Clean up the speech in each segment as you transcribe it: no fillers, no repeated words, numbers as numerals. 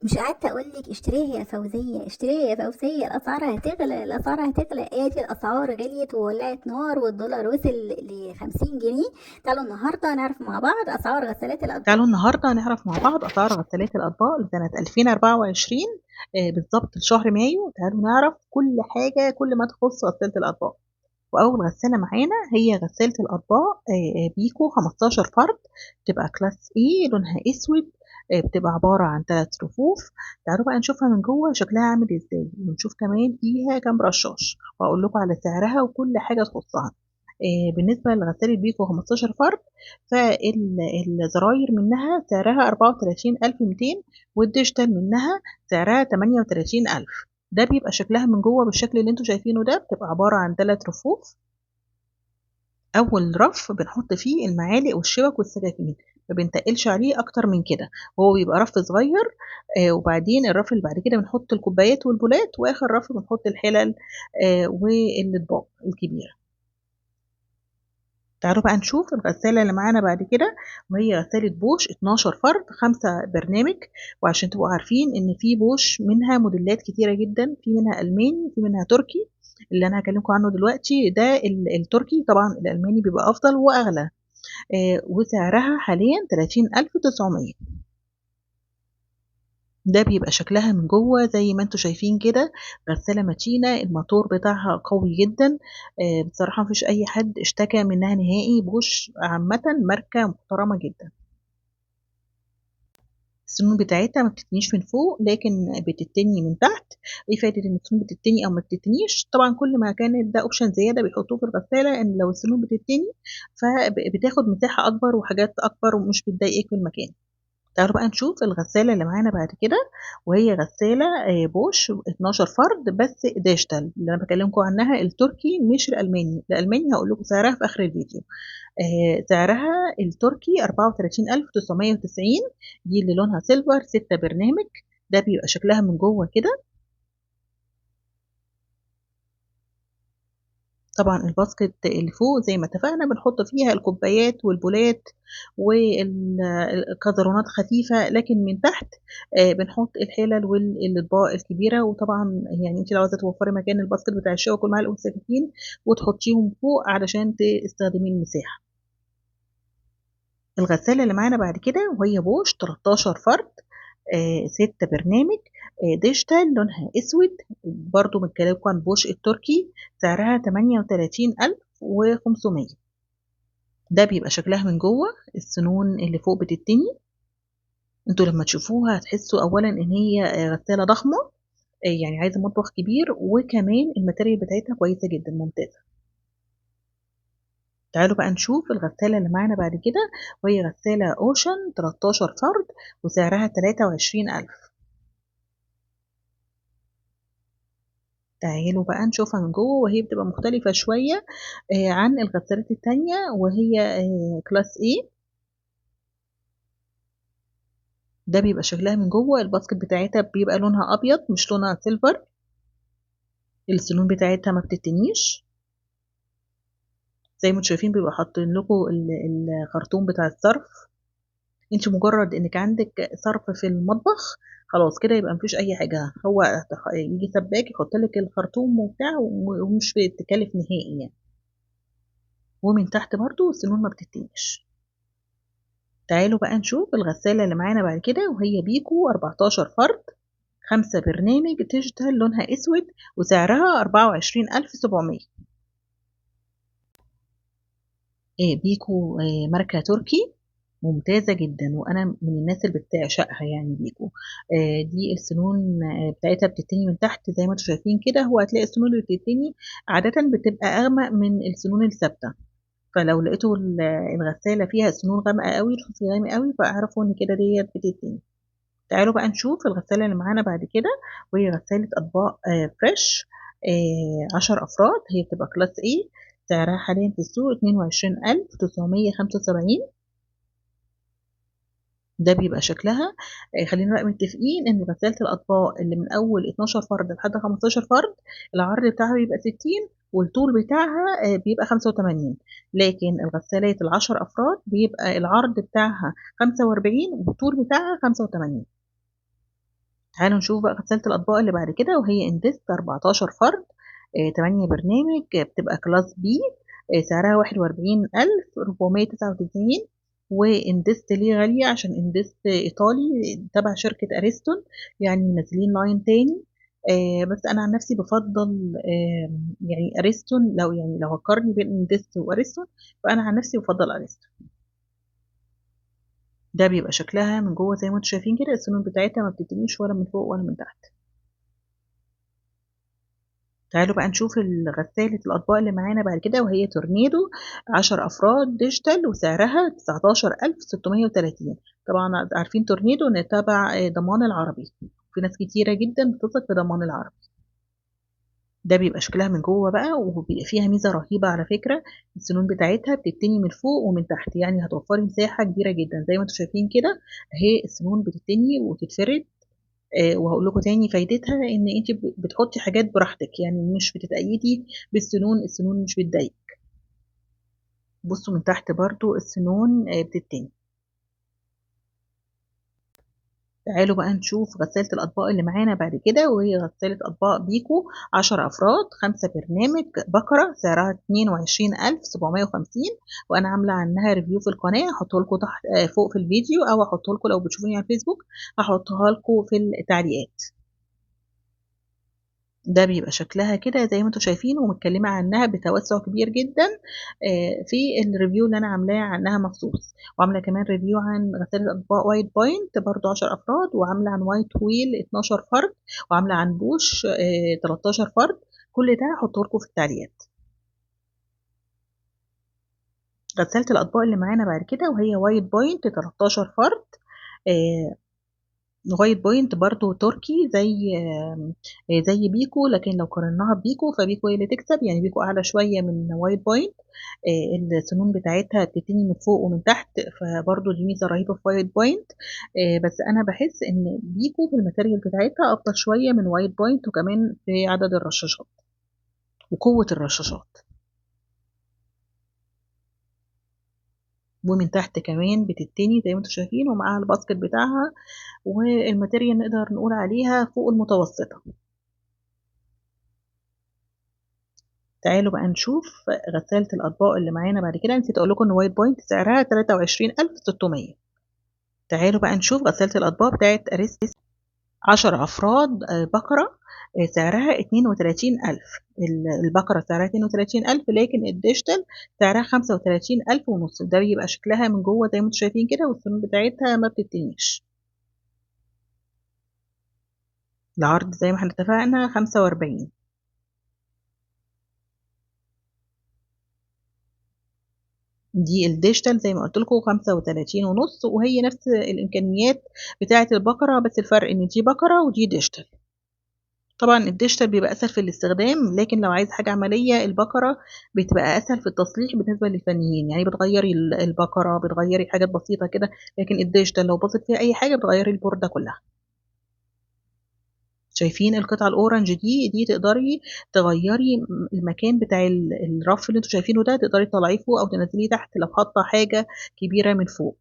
مش قعدت اقول لك اشتريها يا فوزيه، اشتريها يا فوزيه، الاسعار هتغلى، الاسعار هتغلى. ادي الاسعار غليت وولعت نار، والدولار وصل ل 50 جنيه. تعالوا النهارده نعرف مع بعض اسعار غسالات تعالوا الاطباق. النهارده نعرف مع بعض أسعار غسالات الأطباق لسنة 2024 بالظبط لشهر مايو. تعالوا نعرف كل حاجة، كل ما تخص غسالة الأطباق. وأول غسالة معانا هي غسالة الأطباق بيكو 15 فرد، بتبقى كلاس A، لونها أسود، بتبقى عبارة عن 3 رفوف. تعالوا بقى نشوفها من جوه شكلها عامل ازاي، ونشوف كمان فيها كام رشاش، وأقول لكم على سعرها وكل حاجة تخصها. بالنسبة لغسالة بيكو 15 فرد، فالزراير منها سعرها 34,200، والديجيتال منها سعرها 38,000. ده بيبقى شكلها من جوه بالشكل اللي انتوا شايفينه ده، بتبقى عبارة عن 3 رفوف. أول رف بنحط فيه المعالق والشوك والسكاكين، ما بنتقلش عليه أكتر من كده، هو بيبقى رف صغير. وبعدين الرف اللي بعد كده بنحط الكوبايات والبولات، وآخر رف بنحط الحلل والأطباق الكبيرة. تعالوا بقى نشوف الغسالة اللي معانا بعد كده، وهي غسالة بوش 12 فرد 5 برنامج. وعشان تبقوا عارفين ان في بوش منها موديلات كتيرة جدا، في منها ألماني، في منها تركي. اللي انا هكلمكم عنه دلوقتي ده التركي، طبعا الألماني بيبقى أفضل وأغلى. وسعرها حاليا 30,900. ده بيبقى شكلها من جوه زي ما انتوا شايفين كده، غسالة متينة، الموتور بتاعها قوي جدا. بصراحة مفيش أي حد اشتكى منها نهائي. بوش عامة ماركة محترمة جدا. السنون بتاعتها ما بتتنيش من فوق، لكن بتتني من تحت. ايه فايدة ان السنون بتتني او ما بتتنيش؟ طبعا كل ما كان ده اوبشن زيادة بيحطوه في الغسالة، ان لو السنون بتتني فبتاخد مساحة اكبر وحاجات اكبر ومش بتضايقك في المكان. تعالوا بقى نشوف الغسالة اللي معانا بعد كده، وهي غسالة بوش 12 فرد بس ديجيتال. اللي انا بكلمكم عنها التركي مش الالماني. الالماني هقول لكم سعرها في اخر الفيديو. سعرها التركي 34,990. دي اللي لونها سيلفر 6 برنامج. ده بيبقى شكلها من جوه كده. طبعا الباسكت اللي فوق زي ما اتفقنا بنحط فيها الكوبايات والبولات والكازرونات خفيفة، لكن من تحت بنحط الحلل والاطباق الكبيرة. وطبعا يعني انت لو عايزة توفري مكان الباسكت بتاع الشوك والمعلق والسكاكين وتحطيهم فوق علشان تستخدمي المساحة. الغسالة اللي معانا بعد كده وهي بوش 13 فرد 6 برنامج ديجيتال، لونها اسود. برضو بنتكلمكم عن بوش التركي، سعرها 38,500. ده بيبقى شكلها من جوه. السنون اللي فوق بتتني. انتوا لما تشوفوها هتحسوا اولا ان هي غسالة ضخمة، يعني عايزة مطبخ كبير، وكمان الماتيريال بتاعتها كويسة جدا ممتازة. تعالوا بقى نشوف الغسالة اللي معانا بعد كده، وهي غسالة اوشن 13 فرد وسعرها 23,000. تعالوا بقى نشوفها من جوه، وهي بتبقى مختلفة شوية عن الغسالات التانية، وهي كلاس A. ده بيبقى شكلها من جوه. الباسكت بتاعتها بيبقى لونها أبيض مش لونها سيلفر. السنون بتاعتها ما بتتنيش. زي ما انتم شايفين بيبقى حاطين لكم الخرطوم بتاع الصرف. انت مجرد انك عندك صرف في المطبخ خلاص كده، يبقى مفيش اي حاجة. هو يجي سباك يحط لك الخرطوم وبتاع، ومش بتكلف نهائي يعني. ومن تحت برضو السنون ما بتتنيش. تعالوا بقى نشوف الغسالة اللي معانا بعد كده، وهي بيكو 14 فرد 5 برنامج ديجيتال، لونها اسود وسعرها 24,700. بيكو ماركة تركي ممتازة جدا، وأنا من الناس اللي بتعشقها يعني بيكو. دي السنون بتاعتها بتتني من تحت زي ما انتم شايفين كده. هو هتلاقي السنون اللي بتتني عادة بتبقى أغمق من السنون الثابتة، فلو لقيتوا الغسالة فيها سنون غامقة قوي، رصاصي غامق قوي، فاعرفوا ان كده ديت بتتني. تعالوا بقى نشوف الغسالة اللي معانا بعد كده، وهي غسالة أطباق فريش 10 أفراد. هي بتبقى كلاس A، سعرها حاليا في السوق 22,975. ده بيبقى شكلها. خلينا بقى متفقين ان غسالة الأطباق اللي من أول 12 فرد لحد 15 فرد العرض بتاعها بيبقى 60، والطول بتاعها بيبقى 85. لكن الغسالات العشر أفراد بيبقى العرض بتاعها 45 والطول بتاعها 85. تعالوا نشوف بقى غسالة الأطباق اللي بعد كده، وهي اندست 14 فرد، 8 برنامج، بتبقى كلاس بي، سعرها 41,499. واندست ليه غالية؟ عشان اندست إيطالي تبع شركة أريستون، يعني منزلين لاين تاني. بس أنا عن نفسي بفضل يعني أريستون، لو هقارن بين اندست وأريستون فأنا عن نفسي بفضل أريستون. ده بيبقى شكلها من جوه زي ما انتم شايفين كده، السنون بتاعتها ما بتتنيش ولا من فوق ولا من تحت. تعالوا بقى نشوف غسالة الأطباق اللي معانا بعد كده، وهي تورنيدو 10 أفراد ديجيتال، وسعرها 19,630. طبعا عارفين تورنيدو إن تبع ضمان العربي، في ناس كتيرة جدا بتثق في ضمان العربي. ده بيبقى شكلها من جوه بقى، وبيبقى فيها ميزة رهيبة على فكرة، السنون بتاعتها بتتني من فوق ومن تحت، يعني هتوفري مساحة كبيرة جدا زي ما انتم شايفين كده اهي. السنون بتتني وتتفرد. وهقول لكم تاني فايدتها ان انت بتحطي حاجات براحتك، يعني مش بتتأيدي بالسنون، السنون مش بتضايق. بصوا من تحت برضو السنون بتتني. تعالوا بقى نشوف غسالة الأطباق اللي معانا بعد كده، وهي غسالة أطباق بيكو 10 أفراد، 5 برنامج، بكرة، سعرها 22,750. وأنا عاملة عنها ريفيو في القناة، هحطه لكم تحت فوق في الفيديو، أو هحطه لكم لو بتشوفوني على الفيسبوك هحطها لكم في التعليقات. ده بيبقى شكلها كده زي ما انتم شايفين، ومتكلمة عنها بتوسع كبير جدا في الريفيو اللي انا عاملاه عنها مخصوص. وعاملة كمان ريفيو عن غسالة اطباق وايت بوينت برضو 10 افراد، وعاملة عن وايت ويل 12 فرد، وعاملة عن بوش 13 فرد. كل ده هحطه لكم في التعليقات. غسالة الاطباق اللي معانا بعد كده، وهي وايت بوينت 13 فرد، آه، وايت بوينت برضو تركي زي بيكو، لكن لو قارناها ببيكو فبيكو هي اللي تكسب، يعني بيكو اعلى شويه من وايت بوينت. السنون بتاعتها بتتني من فوق ومن تحت، فبرضو دي ميزه رهيبه في وايت بوينت. بس انا بحس ان بيكو في الماتيريال بتاعتها افضل شويه من وايت بوينت، وكمان في عدد الرشاشات وقوه الرشاشات. ومن تحت كمان بتتني زي ما انتم شايفين، ومعاها الباسكت بتاعها، والماتيريال نقدر نقول عليها فوق المتوسطه. تعالوا بقى نشوف غسالة الأطباق اللي معانا بعد كده. نسيت أقول لكم إن وايت بوينت سعرها 23,600. تعالوا بقى نشوف غسالة الأطباق بتاعت أريستس 10 أفراد، بقرة، سعرها 32,000. البقرة سعرها 32,000، لكن الديجيتال سعرها 35,000 ونص. ده بيبقى شكلها من جوه زي ما انتم شايفين كده، والسنون بتاعتها ما بتتنيش. العرض زي ما احنا اتفقنا 45. دي الديجيتال زي ما قلت لكم 35 ونص، وهي نفس الامكانيات بتاعه البقره، بس الفرق ان دي بقره ودي ديجيتال. طبعا الديجيتال بيبقى اسهل في الاستخدام، لكن لو عايز حاجه عمليه البقره بتبقى اسهل في التصليح بالنسبه للفنيين، يعني بتغيري البقره، بتغيري حاجات بسيطه كده، لكن الديجيتال لو بصت فيها اي حاجه بتغيري البورده كلها. شايفين القطعة الأورنج دي تقدري تغيري المكان بتاع الرف اللي انتوا شايفينه ده، تقدري تطلعيه فوق أو تنزليه تحت لو حاطة حاجة كبيرة من فوق.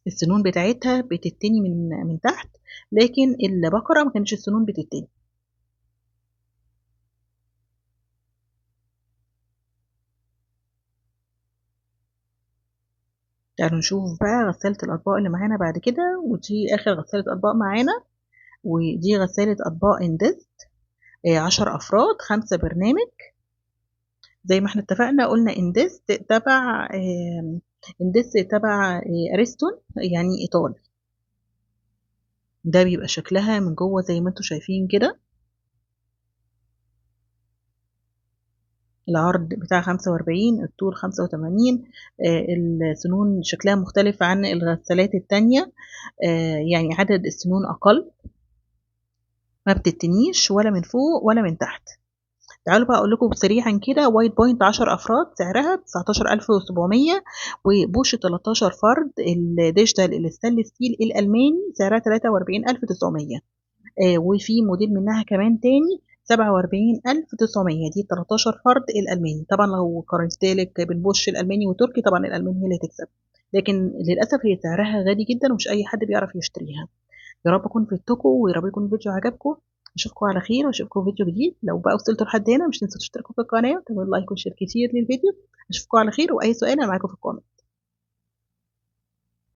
السنون بتاعتها بتتني من تحت، لكن البقرة ما كانتش السنون بتتني. تعالوا نشوف بقى غسالة الأطباق اللي معانا بعد كده، ودي آخر غسالة أطباق معانا، ودي غسالة أطباق اندست 10 أفراد، 5 برنامج. زي ما احنا اتفقنا قلنا اندست تبع اريستون، يعني ايطالي. ده بيبقى شكلها من جوه زي ما انتم شايفين كده. العرض بتاع 45، الطول 85. السنون شكلها مختلف عن الغسالات التانية، يعني عدد السنون أقل، ما بتتنيش ولا من فوق ولا من تحت. تعالوا بقى اقول لكم سريعا كده. وايت بوينت 10 افراد سعرها 19,700، وبوش 13 فرد الديجيتال الستانلس ستيل الالماني سعرها 43,900. وفي موديل منها كمان تاني 47,900، دي 13 فرد الالماني. طبعا لو قارنت لك بين بوش الالماني وتركي طبعا الالماني هي اللي هتكسب، لكن للاسف هي سعرها غالي جدا ومش اي حد بيعرف يشتريها. يا رب اكون فدتكم، ويا رب يكون الفيديو عجبكم. اشوفكم على خير، واشوفكم في فيديو جديد. لو بقى وصلتوا لحد هنا مش تنسوا تشتركوا في القناه وتعملوا لايك وشير كتير للفيديو. اشوفكم على خير، واي سؤال انا معاكم في الكومنت.